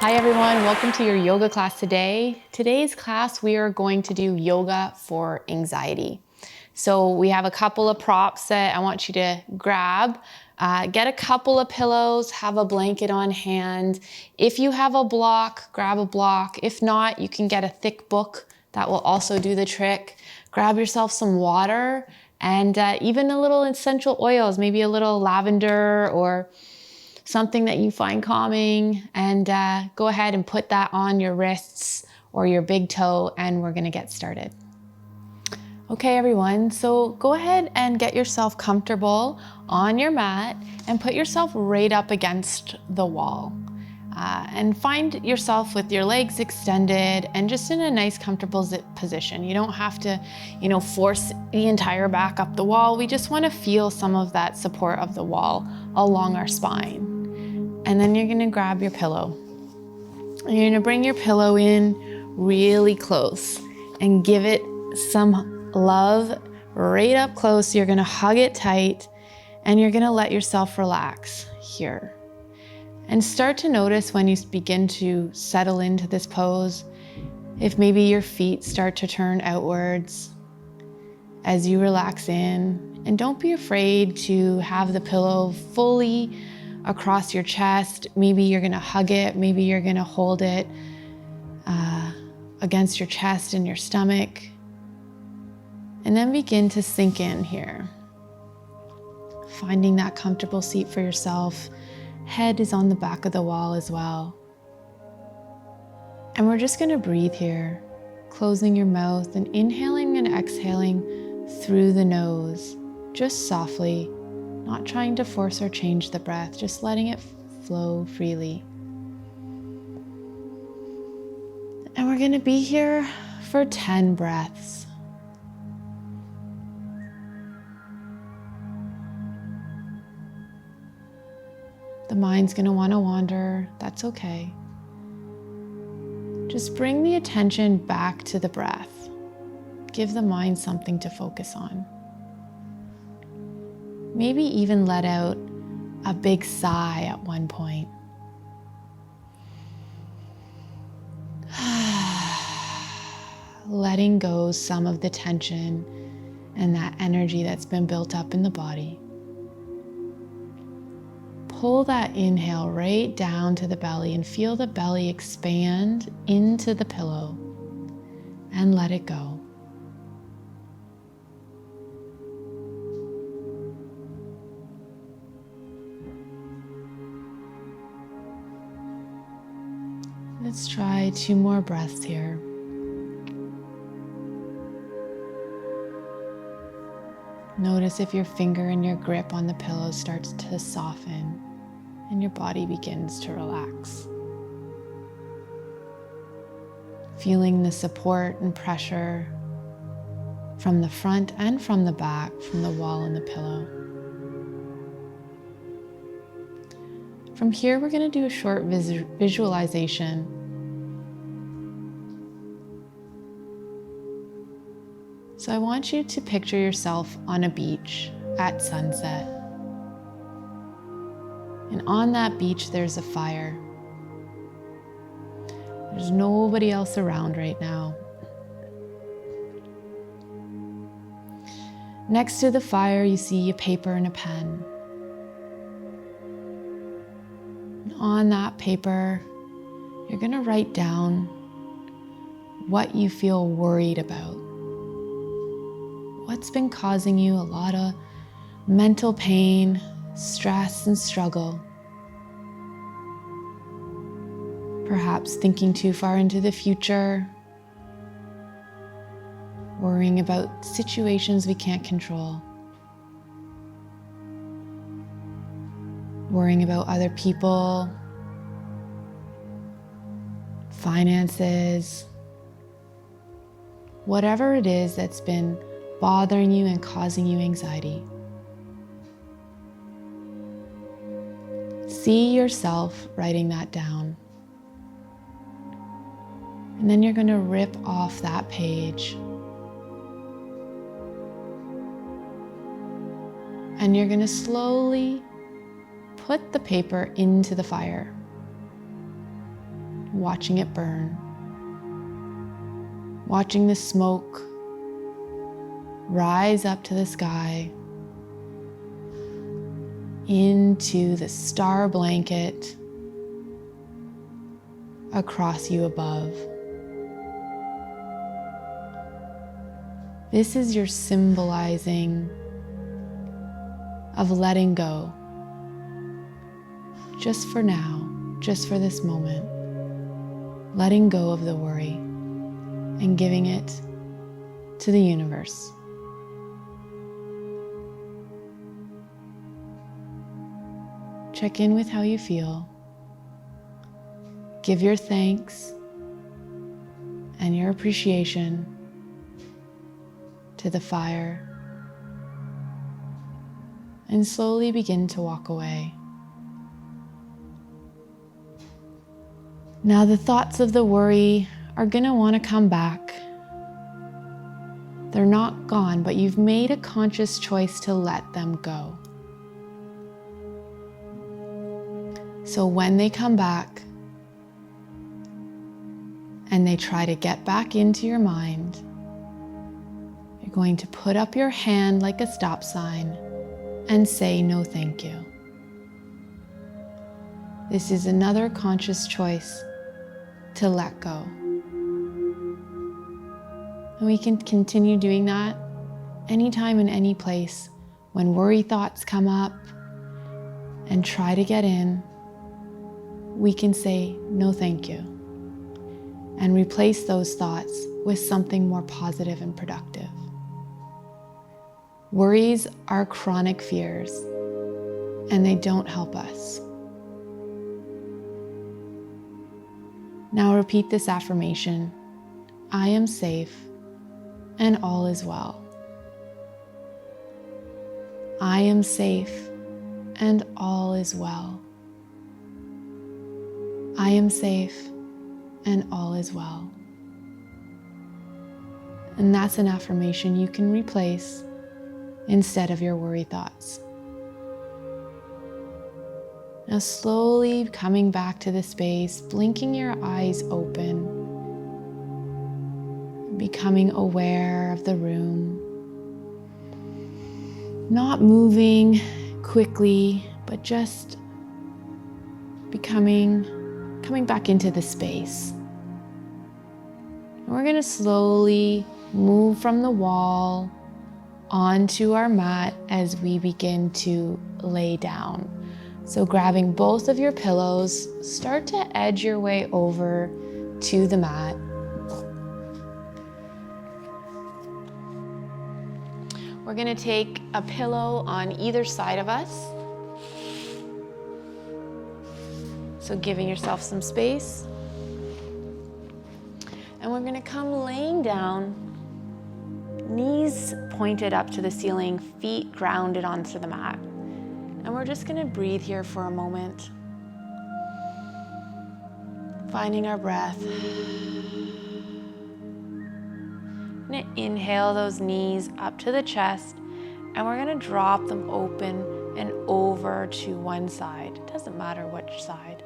Hi everyone, welcome to your yoga class today. Today's class, we are going to do yoga for anxiety. So we have a couple of props that I want you to grab. Get a couple of pillows, have a blanket on hand. If you have a block, grab a block. If not, you can get a thick book that will also do the trick. Grab yourself some water and even a little essential oils, maybe a little lavender or something that you find calming, and go ahead and put that on your wrists or your big toe, and we're gonna get started. Okay, everyone, so go ahead and get yourself comfortable on your mat and put yourself right up against the wall. And find yourself with your legs extended and just in a nice, comfortable position. You don't have to, force the entire back up the wall. We just want to feel some of that support of the wall along our spine. And then you're gonna grab your pillow. And you're gonna bring your pillow in really close and give it some love right up close. You're gonna hug it tight and you're gonna let yourself relax here. And start to notice when you begin to settle into this pose, if maybe your feet start to turn outwards as you relax in. And don't be afraid to have the pillow fully across your chest. Maybe you're gonna hug it, maybe you're gonna hold it against your chest and your stomach. And then begin to sink in here. Finding that comfortable seat for yourself. Head is on the back of the wall as well. And we're just gonna breathe here, closing your mouth and inhaling and exhaling through the nose, just softly. Not trying to force or change the breath, just letting it flow freely. And we're gonna be here for 10 breaths. The mind's gonna wanna wander, that's okay. Just bring the attention back to the breath. Give the mind something to focus on. Maybe even let out a big sigh at one point. Letting go some of the tension and that energy that's been built up in the body. Pull that inhale right down to the belly and feel the belly expand into the pillow and let it go. Let's try 2 more breaths here. Notice if your finger and your grip on the pillow starts to soften and your body begins to relax. Feeling the support and pressure from the front and from the back, from the wall and the pillow. From here, we're going to do a short visualization. So I want you to picture yourself on a beach at sunset. And on that beach, there's a fire. There's nobody else around right now. Next to the fire, you see a paper and a pen. On that paper, you're going to write down what you feel worried about. What's been causing you a lot of mental pain, stress, and struggle. Perhaps thinking too far into the future, worrying about situations we can't control. Worrying about other people, finances, whatever it is that's been bothering you and causing you anxiety. See yourself writing that down. And then you're going to rip off that page. And you're going to slowly put the paper into the fire. watching it burn, watching the smoke rise up to the sky, into the star blanket across you above. This is your symbolizing of letting go, just for now, just for this moment, letting go of the worry and giving it to the universe. Check in with how you feel. Give your thanks and your appreciation to the fire, and slowly begin to walk away. Now the thoughts of the worry are gonna wanna come back. They're not gone, but you've made a conscious choice to let them go. So when they come back and they try to get back into your mind, you're going to put up your hand like a stop sign and say no thank you. This is another conscious choice to let go. And we can continue doing that anytime and any place when worry thoughts come up and try to get in. We can say no thank you and replace those thoughts with something more positive and productive. Worries are chronic fears, and they don't help us. Now repeat this affirmation: I am safe and all is well. I am safe and all is well. I am safe and all is well. And that's an affirmation you can replace instead of your worry thoughts. Now slowly coming back to the space, blinking your eyes open, becoming aware of the room, not moving quickly, but just coming back into the space. And we're gonna slowly move from the wall onto our mat as we begin to lay down. So grabbing both of your pillows, start to edge your way over to the mat. We're gonna take a pillow on either side of us. So giving yourself some space. And we're gonna come laying down, knees pointed up to the ceiling, feet grounded onto the mat. And we're just gonna breathe here for a moment. Finding our breath. Gonna inhale those knees up to the chest, and we're gonna drop them open and over to one side. It doesn't matter which side,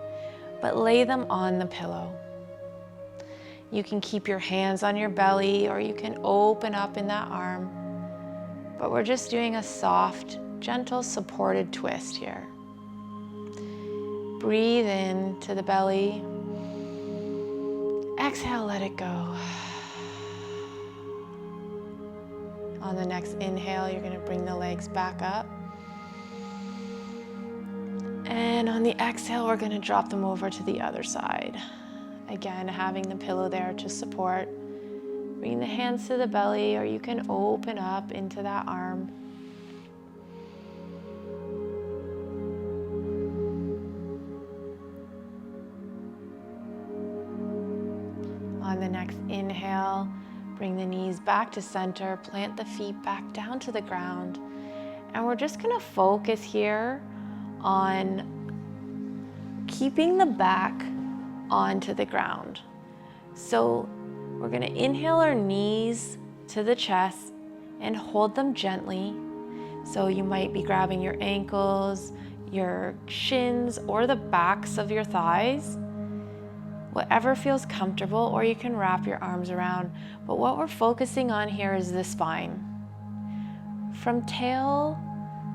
but lay them on the pillow. You can keep your hands on your belly, or you can open up in that arm, but we're just doing a soft, gentle, supported twist here. Breathe in to the belly. Exhale, let it go. On the next inhale, you're gonna bring the legs back up. And on the exhale, we're gonna drop them over to the other side. Again, having the pillow there to support. Bring the hands to the belly, or you can open up into that arm. On the next inhale, bring the knees back to center, plant the feet back down to the ground. And we're just gonna focus here on keeping the back onto the ground. So we're gonna inhale our knees to the chest and hold them gently. So you might be grabbing your ankles, your shins, or the backs of your thighs. whatever feels comfortable, or you can wrap your arms around. But what we're focusing on here is the spine. From tail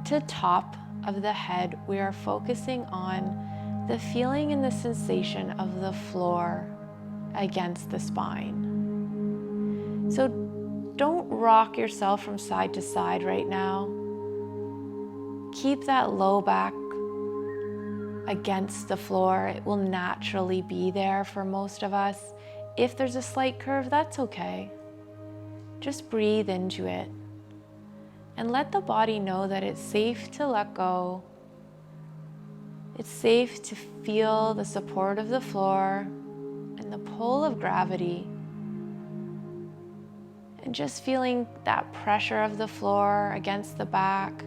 to top of the head, we are focusing on the feeling and the sensation of the floor against the spine. So don't rock yourself from side to side right now. Keep that low back against the floor. It will naturally be there for most of us. If there's a slight curve, that's okay. Just breathe into it and let the body know that it's safe to let go. It's safe to feel the support of the floor and the pull of gravity, and just feeling that pressure of the floor against the back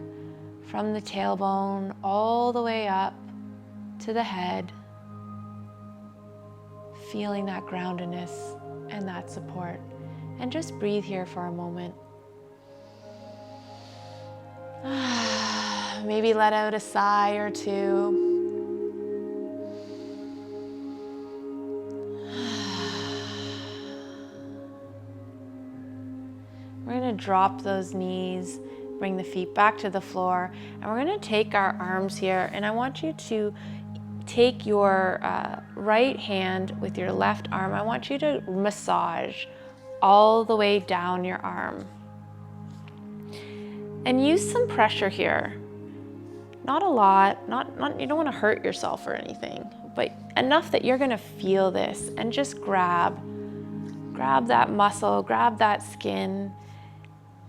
from the tailbone all the way up to the head, feeling that groundedness and that support. And just breathe here for a moment. Maybe let out a sigh or two. We're going to drop those knees, bring the feet back to the floor, and we're going to take our arms here, and I want you to take your right hand with your left arm. I want you to massage all the way down your arm. And use some pressure here. Not a lot, not you don't want to hurt yourself or anything, but enough that you're going to feel this, and just grab that muscle, grab that skin.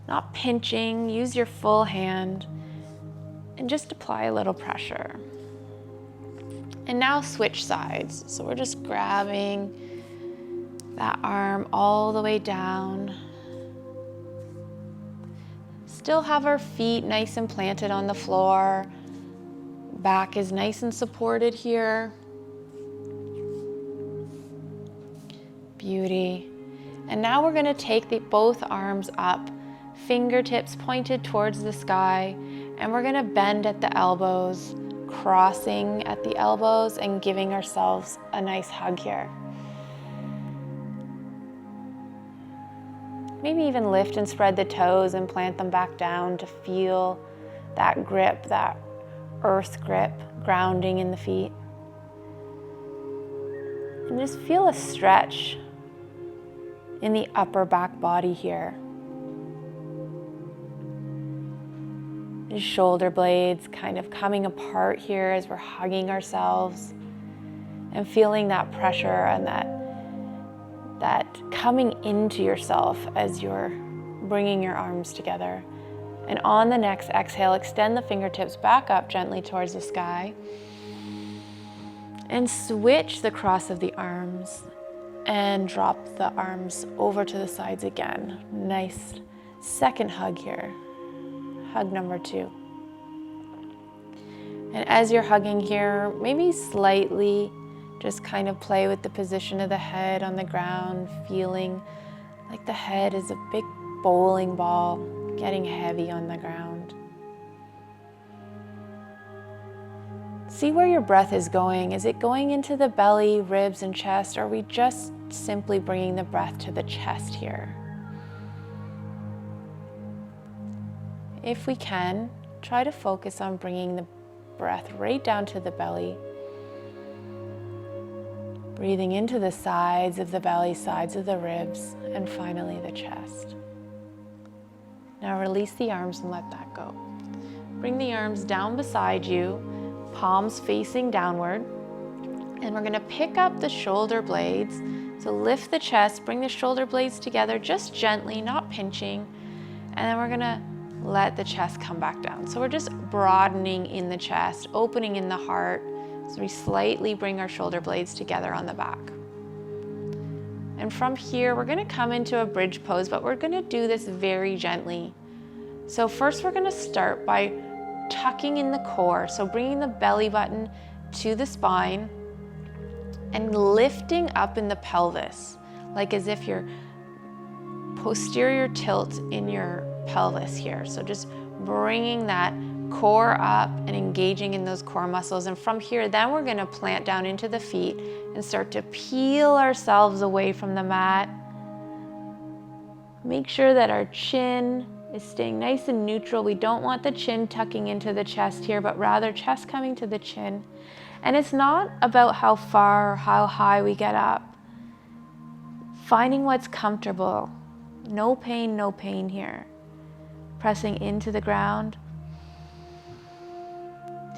Not pinching, use your full hand, and just apply a little pressure. And now switch sides. So we're just grabbing that arm all the way down. Still have our feet nice and planted on the floor. Back is nice and supported here. Beauty. And now we're going to take both arms up, fingertips pointed towards the sky, and we're going to bend at the elbows, crossing at the elbows and giving ourselves a nice hug here. Maybe even lift and spread the toes and plant them back down to feel that grip, that earth grip, grounding in the feet. And just feel a stretch in the upper back body here. The shoulder blades kind of coming apart here as we're hugging ourselves, and feeling that pressure and that coming into yourself as you're bringing your arms together. And on the next exhale, extend the fingertips back up gently towards the sky, and switch the cross of the arms and drop the arms over to the sides again. Nice second hug here. Hug number 2. And as you're hugging here, maybe slightly just kind of play with the position of the head on the ground, feeling like the head is a big bowling ball getting heavy on the ground. See where your breath is going. Is it going into the belly, ribs, and chest, or are we just simply bringing the breath to the chest here? If we can, try to focus on bringing the breath right down to the belly. Breathing into the sides of the belly, sides of the ribs, and finally the chest. Now release the arms and let that go. Bring the arms down beside you, palms facing downward. And we're going to pick up the shoulder blades. So lift the chest, bring the shoulder blades together just gently, not pinching. And then we're going to let the chest come back down. So we're just broadening in the chest, opening in the heart. So we slightly bring our shoulder blades together on the back. And from here, we're going to come into a bridge pose, but we're going to do this very gently. So first we're going to start by tucking in the core. So bringing the belly button to the spine and lifting up in the pelvis, like as if you're posterior tilt in your pelvis here. So just bringing that core up and engaging in those core muscles. And from here, then we're gonna plant down into the feet and start to peel ourselves away from the mat. Make sure that our chin is staying nice and neutral. We don't want the chin tucking into the chest here, but rather chest coming to the chin. And it's not about how far or how high we get up. Finding what's comfortable. No pain here. Pressing into the ground.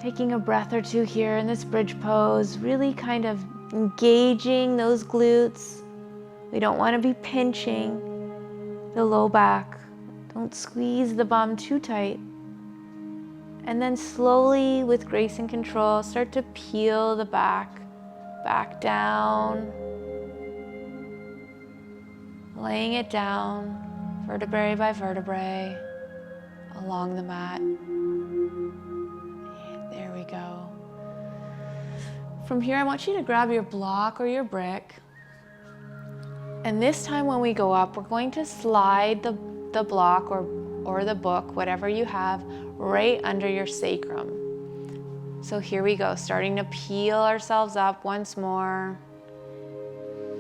Taking a breath or two here in this bridge pose, really kind of engaging those glutes. We don't want to be pinching the low back. Don't squeeze the bum too tight. And then slowly, with grace and control, start to peel the back down. Laying it down, vertebrae by vertebrae, along the mat. There we go. From here, I want you to grab your block or your brick. And this time when we go up, we're going to slide the block or the book, whatever you have, right under your sacrum. So here we go, starting to peel ourselves up once more.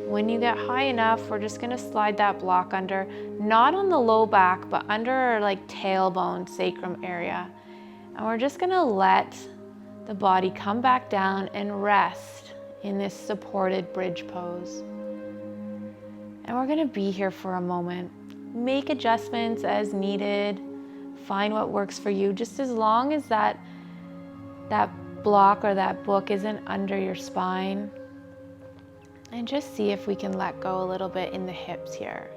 When you get high enough, we're just gonna slide that block under, not on the low back, but under our like tailbone, sacrum area. And we're just gonna let the body come back down and rest in this supported bridge pose. And we're gonna be here for a moment. Make adjustments as needed. Find what works for you, just as long as that block or that book isn't under your spine. And just see if we can let go a little bit in the hips here.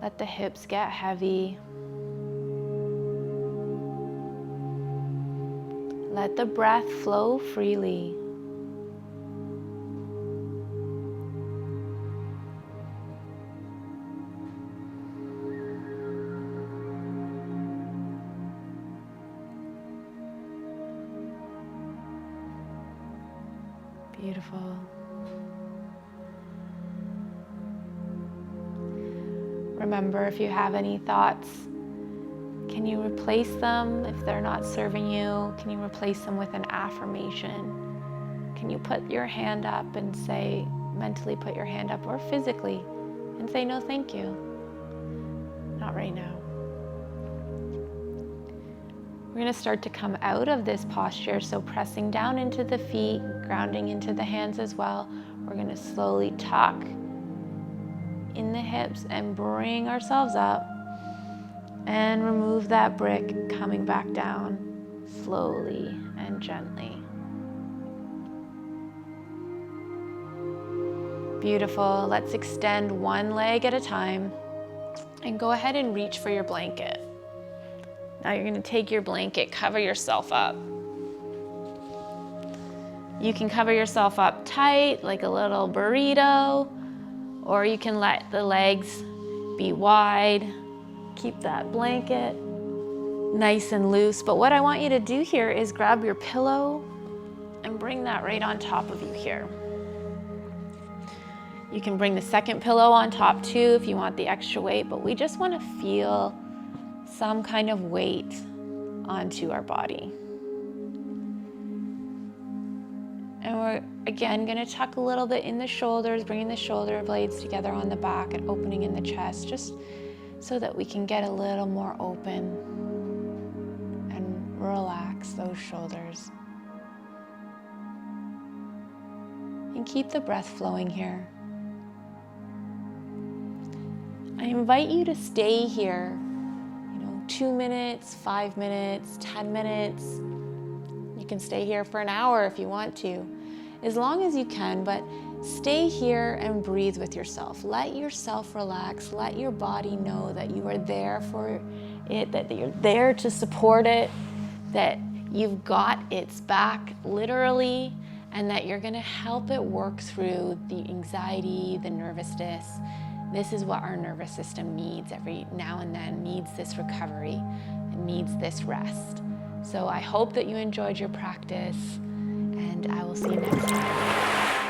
Let the hips get heavy. Let the breath flow freely. Beautiful. Remember, if you have any thoughts, can you replace them if they're not serving you? Can you replace them with an affirmation? Can you put your hand up and say, mentally put your hand up, or physically, and say, no, thank you. Not right now. We're going to start to come out of this posture, so pressing down into the feet, grounding into the hands as well. We're going to slowly tuck in the hips and bring ourselves up and remove that brick, coming back down slowly and gently. Beautiful. Let's extend one leg at a time and go ahead and reach for your blanket. Now you're going to take your blanket, cover yourself up. You can cover yourself up tight like a little burrito, or you can let the legs be wide. Keep that blanket nice and loose. But what I want you to do here is grab your pillow and bring that right on top of you here. You can bring the second pillow on top too if you want the extra weight, but we just want to feel some kind of weight onto our body. And we're again going to tuck a little bit in the shoulders, bringing the shoulder blades together on the back and opening in the chest, just so that we can get a little more open and relax those shoulders. And keep the breath flowing here. I invite you to stay here, 2 minutes, 5 minutes, 10 minutes. You can stay here for an hour if you want to, as long as you can, but stay here and breathe with yourself. Let yourself relax. Let your body know that you are there for it, that you're there to support it, that you've got its back literally, and that you're going to help it work through the anxiety, the nervousness. This is what our nervous system needs every now and then, needs this recovery, it needs this rest. So I hope that you enjoyed your practice, and I will see you next time.